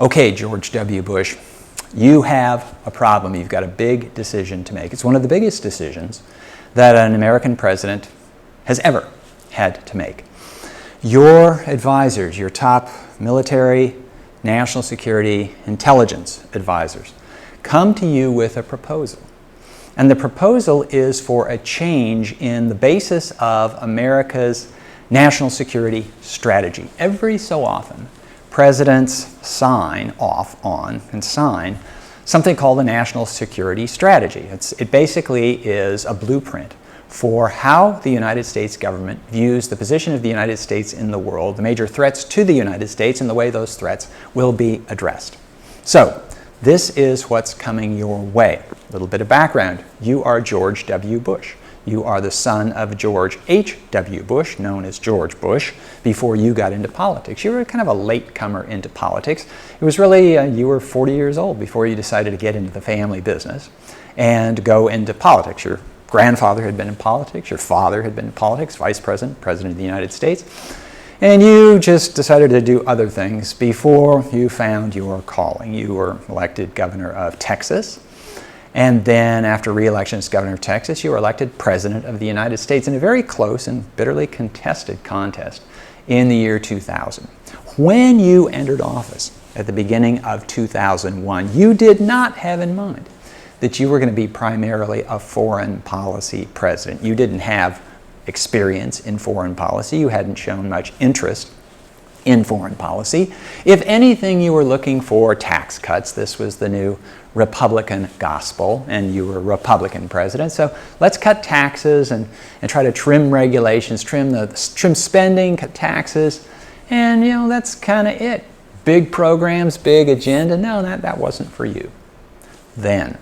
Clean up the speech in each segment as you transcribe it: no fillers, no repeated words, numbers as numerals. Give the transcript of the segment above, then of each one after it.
Okay, George W. Bush, you have a problem. You've got a big decision to make. It's one of the biggest decisions that an American president has ever had to make. Your advisors, your top military, national security, intelligence advisors, come to you with a proposal. And the proposal is for a change in the basis of America's national security strategy. Every so often, presidents sign off on and sign something called the National Security Strategy. It basically is a blueprint for how the United States government views the position of the United States in the world, the major threats to the United States, and the way those threats will be addressed. So, this is what's coming your way. A little bit of background. You are George W. Bush. You are the son of George H.W. Bush, known as George Bush, before you got into politics. You were kind of a latecomer into politics. It was really, you were 40 years old before you decided to get into the family business and go into politics. Your grandfather had been in politics, your father had been in politics, vice president, president of the United States, and you just decided to do other things before you found your calling. You were elected governor of Texas. And then after re-election as governor of Texas, you were elected president of the United States in a very close and bitterly contested contest in the year 2000. When you entered office at the beginning of 2001, you did not have in mind that you were going to be primarily a foreign policy president. You didn't have experience in foreign policy. You hadn't shown much interest in foreign policy. If anything, you were looking for tax cuts. This was the new Republican gospel, and you were a Republican president. So let's cut taxes and try to trim regulations, trim spending, cut taxes, and that's kind of it. Big programs, big agenda. No, that wasn't for you. Then,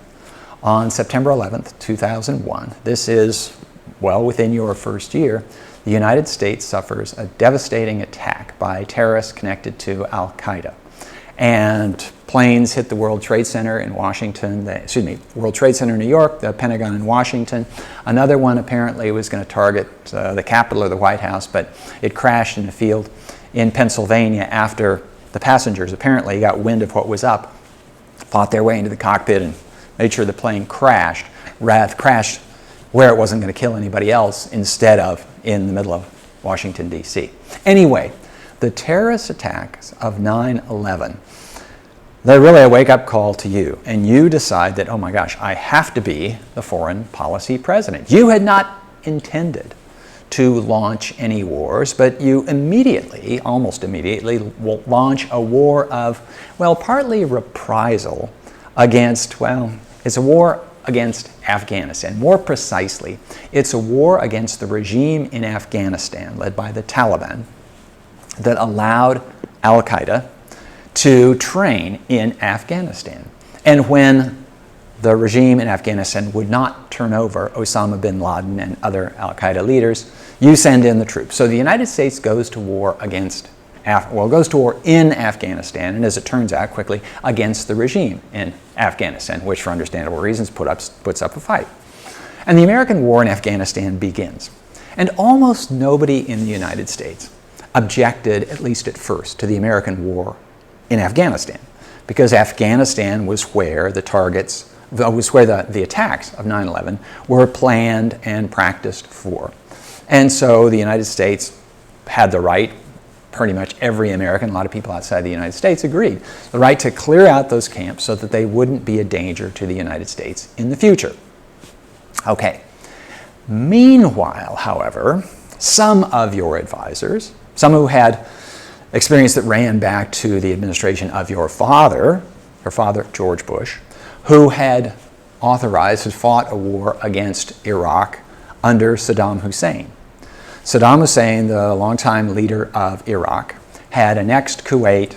on September 11th, 2001, this is well within your first year, the United States suffers a devastating attack by terrorists connected to Al-Qaeda. And planes hit the World Trade Center in Washington, World Trade Center in New York, the Pentagon in Washington. Another one apparently was going to target the Capitol or the White House, but it crashed in a field in Pennsylvania after the passengers apparently got wind of what was up, fought their way into the cockpit and made sure the plane crashed where it wasn't going to kill anybody else instead of in the middle of Washington, D.C. Anyway, the terrorist attacks of 9/11, they're really a wake-up call to you, and you decide that, oh my gosh, I have to be the foreign policy president. You had not intended to launch any wars, but you immediately, almost immediately, launch a war of, partly reprisal against, it's a war against Afghanistan. More precisely, it's a war against the regime in Afghanistan led by the Taliban that allowed Al-Qaeda to train in Afghanistan. And when the regime in Afghanistan would not turn over Osama bin Laden and other Al-Qaeda leaders, you send in the troops. So the United States goes to war in Afghanistan, and as it turns out quickly, against the regime in Afghanistan, which for understandable reasons puts up a fight. And the American war in Afghanistan begins. And almost nobody in the United States objected, at least at first, to the American war in Afghanistan, because Afghanistan was where the attacks of 9/11 were planned and practiced for. And so the United States had the right, pretty much every American, a lot of people outside the United States agreed, the right to clear out those camps so that they wouldn't be a danger to the United States in the future. Okay. Meanwhile, however, some of your advisors, some who had experience that ran back to the administration of your father, George Bush, who had fought a war against Iraq under Saddam Hussein. Saddam Hussein, the longtime leader of Iraq, had annexed Kuwait.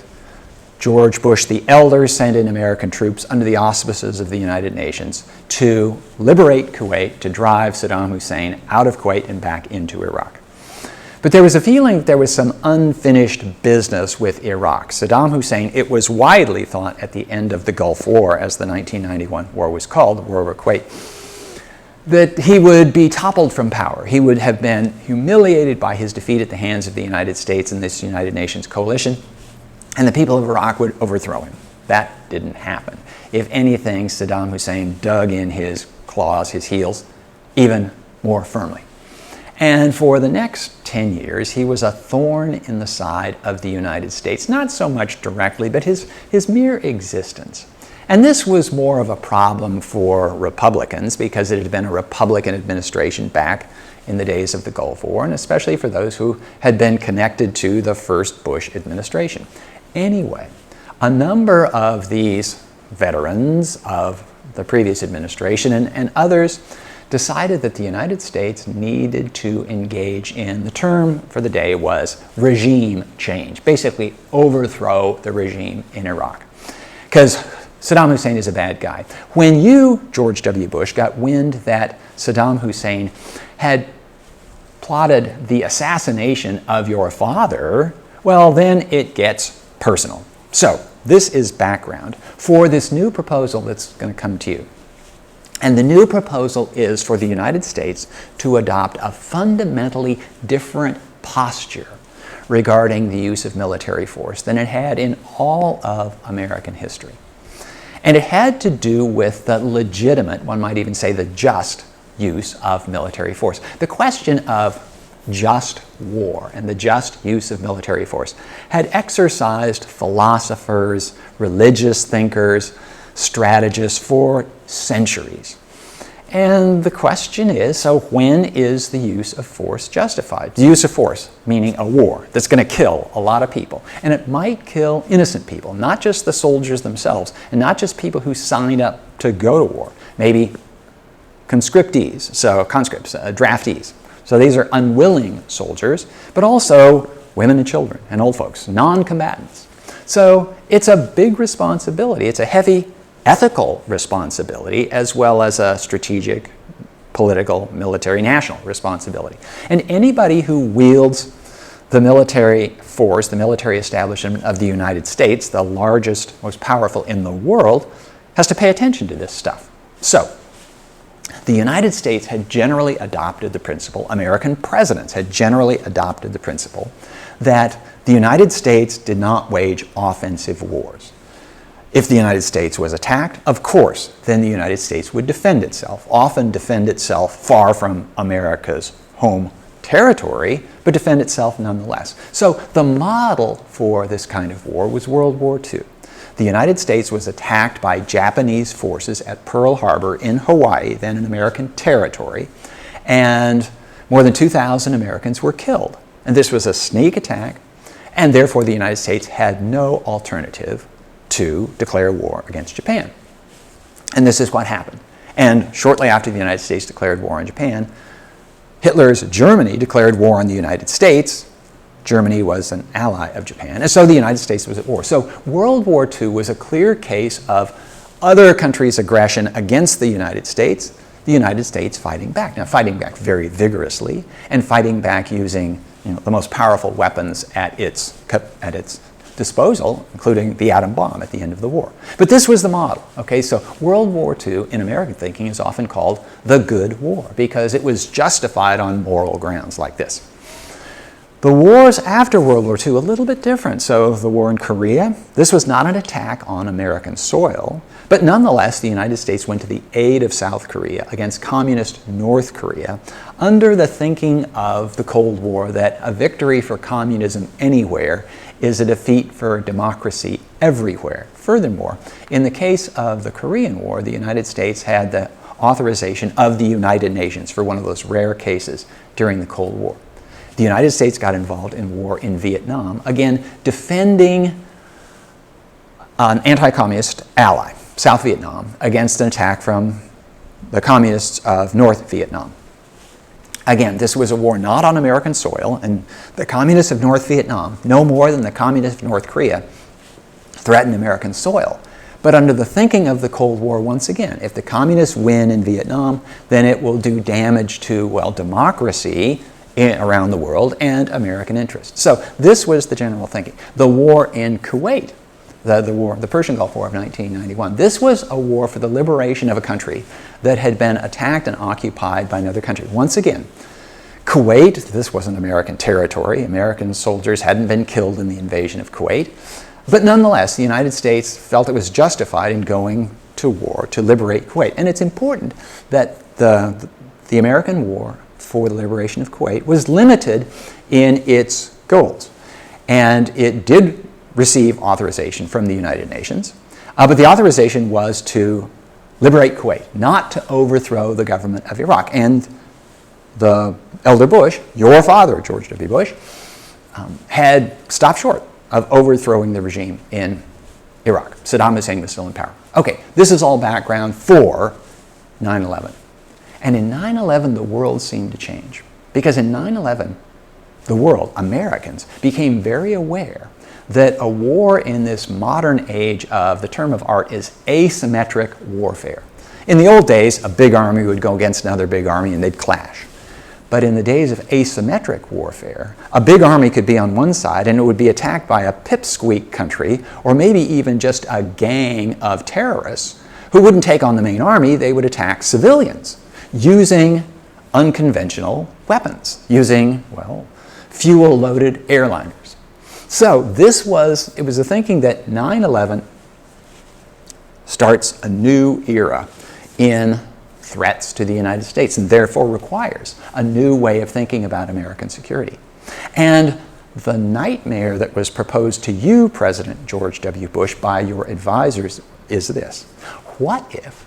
George Bush the Elder sent in American troops under the auspices of the United Nations to liberate Kuwait, to drive Saddam Hussein out of Kuwait and back into Iraq. But there was a feeling that there was some unfinished business with Iraq. Saddam Hussein, it was widely thought at the end of the Gulf War, as the 1991 war was called, the War over Kuwait, that he would be toppled from power. He would have been humiliated by his defeat at the hands of the United States and this United Nations coalition. and the people of Iraq would overthrow him. That didn't happen. If anything, Saddam Hussein dug in his claws, his heels, even more firmly. And for the next 10 years, he was a thorn in the side of the United States, not so much directly, but his mere existence. And this was more of a problem for Republicans because it had been a Republican administration back in the days of the Gulf War, and especially for those who had been connected to the first Bush administration. Anyway, a number of these veterans of the previous administration and others decided that the United States needed to engage in, the term for the day was regime change, basically overthrow the regime in Iraq. Because Saddam Hussein is a bad guy. When you, George W. Bush, got wind that Saddam Hussein had plotted the assassination of your father, well, then it gets personal. So, this is background for this new proposal that's going to come to you. And the new proposal is for the United States to adopt a fundamentally different posture regarding the use of military force than it had in all of American history. And it had to do with the legitimate, one might even say the just, use of military force. The question of just war and the just use of military force had exercised philosophers, religious thinkers, strategists for centuries. And the question is, so when is the use of force justified? The use of force, meaning a war that's going to kill a lot of people. And it might kill innocent people, not just the soldiers themselves, and not just people who signed up to go to war. Maybe conscriptees, draftees. So these are unwilling soldiers, but also women and children and old folks, non-combatants. So it's a big responsibility. It's a heavy ethical responsibility as well as a strategic, political, military, national responsibility. And anybody who wields the military force, the military establishment of the United States, the largest, most powerful in the world, has to pay attention to this stuff. So, the United States had generally adopted the principle, American presidents had generally adopted the principle, that the United States did not wage offensive wars. If the United States was attacked, of course, then the United States would defend itself, often defend itself far from America's home territory, but defend itself nonetheless. So the model for this kind of war was World War II. The United States was attacked by Japanese forces at Pearl Harbor in Hawaii, then an American territory, and more than 2,000 Americans were killed. And this was a sneak attack, and therefore the United States had no alternative to declare war against Japan. And this is what happened. And shortly after the United States declared war on Japan, Hitler's Germany declared war on the United States. Germany was an ally of Japan, and so the United States was at war. So World War II was a clear case of other countries' aggression against the United States fighting back. Now, fighting back very vigorously, and fighting back using the most powerful weapons at its disposal, including the atom bomb at the end of the war. But this was the model, okay? So World War II, in American thinking, is often called the good war because it was justified on moral grounds like this. The wars after World War II, a little bit different. So the war in Korea, this was not an attack on American soil, but nonetheless, the United States went to the aid of South Korea against communist North Korea under the thinking of the Cold War that a victory for communism anywhere is a defeat for democracy everywhere. Furthermore, in the case of the Korean War, the United States had the authorization of the United Nations for one of those rare cases during the Cold War. The United States got involved in war in Vietnam, again, defending an anti-communist ally, South Vietnam, against an attack from the communists of North Vietnam. Again, this was a war not on American soil, and the communists of North Vietnam, no more than the communists of North Korea, threatened American soil. But under the thinking of the Cold War, once again, if the communists win in Vietnam, then it will do damage to, democracy around the world and American interests. So this was the general thinking. The war in Kuwait, the Persian Gulf War of 1991, this was a war for the liberation of a country that had been attacked and occupied by another country. Once again, Kuwait, this wasn't American territory. American soldiers hadn't been killed in the invasion of Kuwait. But nonetheless, the United States felt it was justified in going to war to liberate Kuwait. And it's important that the American war for the liberation of Kuwait was limited in its goals. And it did receive authorization from the United Nations, but the authorization was to liberate Kuwait, not to overthrow the government of Iraq. And the elder Bush, your father, George W. Bush, had stopped short of overthrowing the regime in Iraq. Saddam Hussein was still in power. Okay, this is all background for 9/11. And in 9/11, the world seemed to change. Because in 9/11, the world, Americans, became very aware that a war in this modern age of, the term of art is asymmetric warfare. In the old days, a big army would go against another big army and they'd clash. But in the days of asymmetric warfare, a big army could be on one side and it would be attacked by a pipsqueak country, or maybe even just a gang of terrorists who wouldn't take on the main army. They would attack civilians using unconventional weapons, using, well, fuel-loaded airliners. So it was the thinking that 9/11 starts a new era in threats to the United States and therefore requires a new way of thinking about American security. And the nightmare that was proposed to you, President George W. Bush, by your advisors is this. What if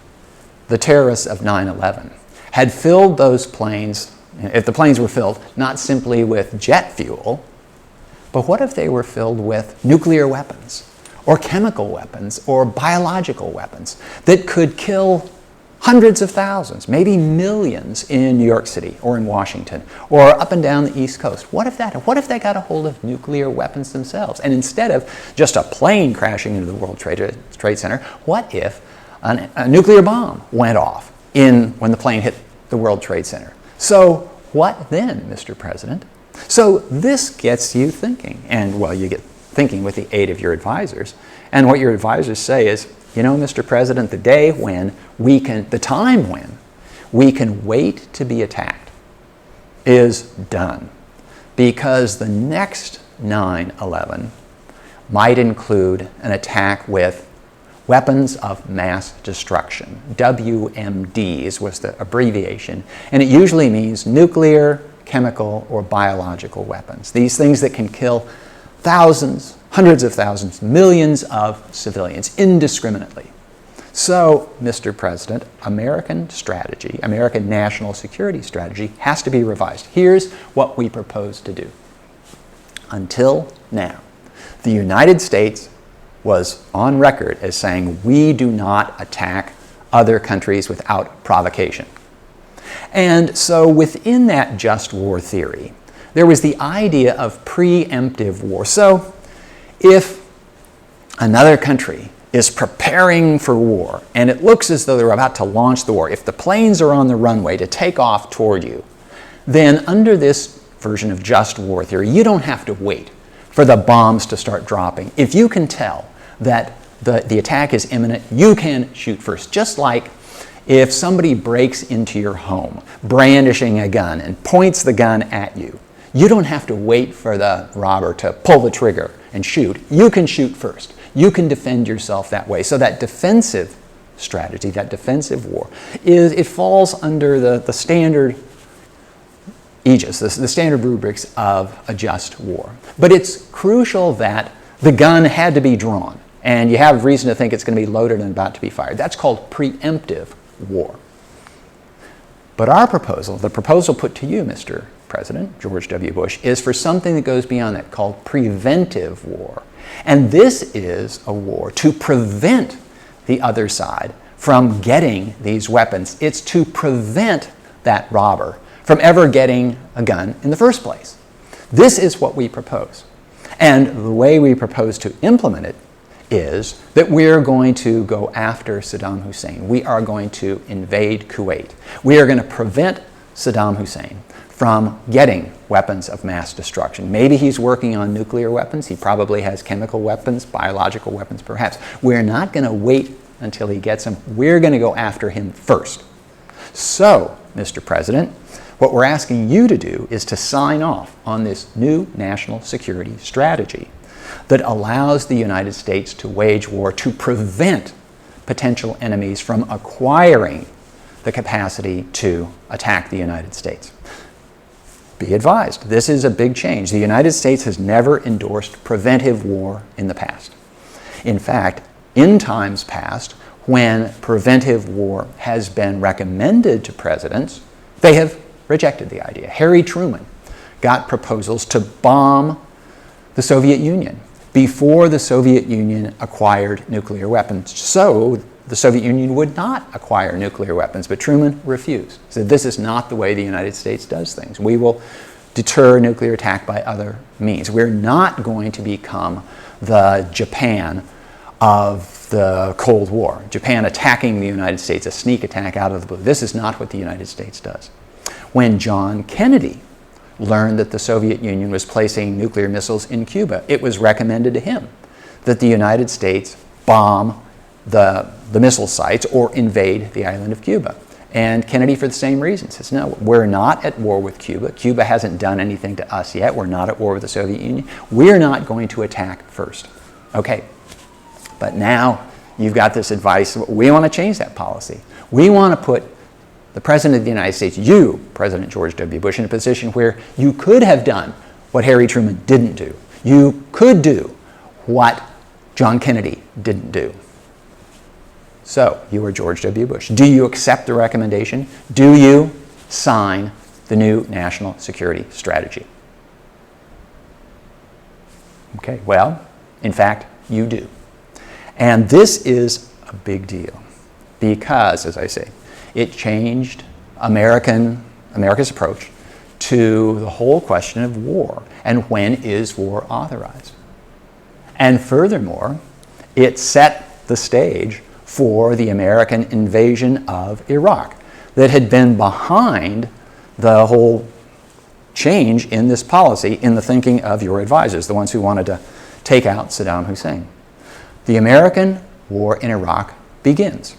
the terrorists of 9/11 had filled those planes, if the planes were filled not simply with jet fuel, but what if they were filled with nuclear weapons or chemical weapons or biological weapons that could kill hundreds of thousands, maybe millions in New York City or in Washington or up and down the East Coast? What if they got a hold of nuclear weapons themselves? And instead of just a plane crashing into the World Trade Center, what if a nuclear bomb went off when the plane hit the World Trade Center? So what then, Mr. President? So this gets you thinking, and well, you get thinking with the aid of your advisors. And what your advisors say is, you know, Mr. President, the time when we can wait to be attacked is done, because the next 9/11 might include an attack with weapons of mass destruction. WMDs was the abbreviation, and it usually means nuclear, chemical, or biological weapons. These things that can kill thousands, hundreds of thousands, millions of civilians indiscriminately. So, Mr. President, American strategy, American national security strategy has to be revised. Here's what we propose to do. Until now, the United States was on record as saying we do not attack other countries without provocation. And so within that just war theory, there was the idea of preemptive war. So if another country is preparing for war and it looks as though they're about to launch the war, if the planes are on the runway to take off toward you, then under this version of just war theory, you don't have to wait for the bombs to start dropping. If you can tell that the attack is imminent, you can shoot first. Just like if somebody breaks into your home brandishing a gun and points the gun at you, you don't have to wait for the robber to pull the trigger and shoot. You can shoot first. You can defend yourself that way. So that defensive strategy, that defensive war, it falls under the standard aegis, the standard rubrics of a just war. But it's crucial that the gun had to be drawn, and you have reason to think it's going to be loaded and about to be fired. That's called preemptive war. But our proposal, the proposal put to you, Mr. President George W. Bush, is for something that goes beyond that, called preventive war. And this is a war to prevent the other side from getting these weapons. It's to prevent that robber from ever getting a gun in the first place. This is what we propose. And the way we propose to implement it is that we're going to go after Saddam Hussein. We are going to invade Kuwait. We are going to prevent Saddam Hussein from getting weapons of mass destruction. Maybe he's working on nuclear weapons. He probably has chemical weapons, biological weapons perhaps. We're not going to wait until he gets them. We're going to go after him first. So, Mr. President, what we're asking you to do is to sign off on this new national security strategy. that allows the United States to wage war to prevent potential enemies from acquiring the capacity to attack the United States. Be advised, this is a big change. The United States has never endorsed preventive war in the past. In fact, in times past, when preventive war has been recommended to presidents, they have rejected the idea. Harry Truman got proposals to bomb the Soviet Union before the Soviet Union acquired nuclear weapons. So the Soviet Union would not acquire nuclear weapons, but Truman refused. He said, this is not the way the United States does things. We will deter nuclear attack by other means. We're not going to become the Japan of the Cold War. Japan attacking the United States, a sneak attack out of the blue. This is not what the United States does. When John Kennedy learned that the Soviet Union was placing nuclear missiles in Cuba, it was recommended to him that the United States bomb the missile sites or invade the island of Cuba. And Kennedy, for the same reason, says, no, we're not at war with Cuba. Cuba hasn't done anything to us yet. We're not at war with the Soviet Union. We're not going to attack first. Okay, but now you've got this advice. We want to change that policy. We want to put the President of the United States, you, President George W. Bush, in a position where you could have done what Harry Truman didn't do. You could do what John Kennedy didn't do. So, you are George W. Bush. Do you accept the recommendation? Do you sign the new national security strategy? Okay, well, in fact, you do. And this is a big deal because, as I say, it changed America's approach to the whole question of war and when is war authorized. And furthermore, it set the stage for the American invasion of Iraq that had been behind the whole change in this policy in the thinking of your advisors, the ones who wanted to take out Saddam Hussein. The American war in Iraq begins.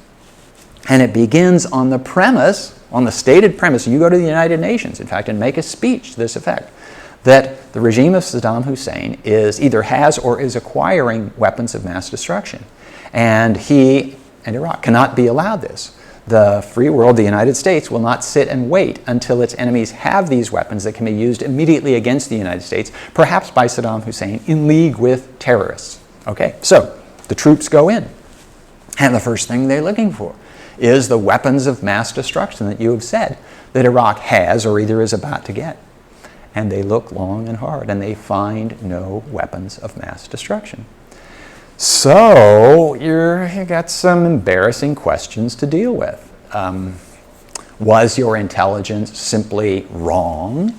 And it begins on the premise, on the stated premise, you go to the United Nations, in fact, and make a speech to this effect, that the regime of Saddam Hussein either has or is acquiring weapons of mass destruction. And he and Iraq cannot be allowed this. The free world, the United States, will not sit and wait until its enemies have these weapons that can be used immediately against the United States, perhaps by Saddam Hussein in league with terrorists. Okay, so the troops go in. And the first thing they're looking for is the weapons of mass destruction that you have said that Iraq has or either is about to get. And they look long and hard and they find no weapons of mass destruction. So you got some embarrassing questions to deal with. Was your intelligence simply wrong?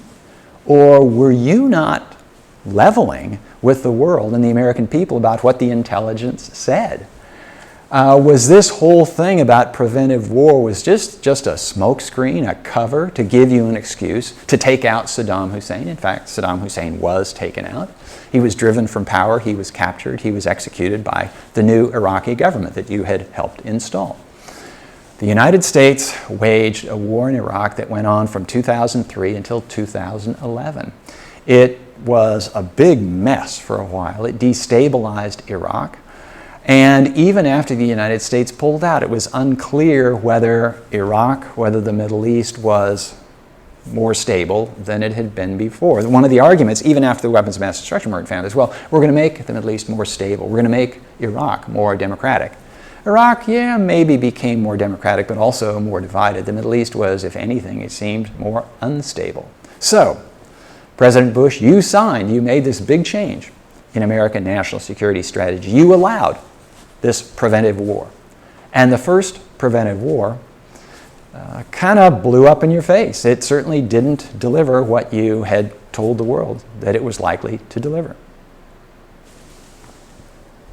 Or were you not leveling with the world and the American people about what the intelligence said? Was this whole thing about preventive war was just a smokescreen, a cover to give you an excuse to take out Saddam Hussein? In fact, Saddam Hussein was taken out. He was driven from power, he was captured, he was executed by the new Iraqi government that you had helped install. The United States waged a war in Iraq that went on from 2003 until 2011. It was a big mess for a while. It destabilized Iraq. And even after the United States pulled out, it was unclear whether Iraq, whether the Middle East was more stable than it had been before. One of the arguments, even after the weapons of mass destruction were found, is, well, we're going to make the Middle East more stable. We're going to make Iraq more democratic. Iraq, yeah, maybe became more democratic, but also more divided. The Middle East was, if anything, it seemed more unstable. So, President Bush, you made this big change in American national security strategy. You allowed this preventive war. And the first preventive war kind of blew up in your face. It certainly didn't deliver what you had told the world that it was likely to deliver.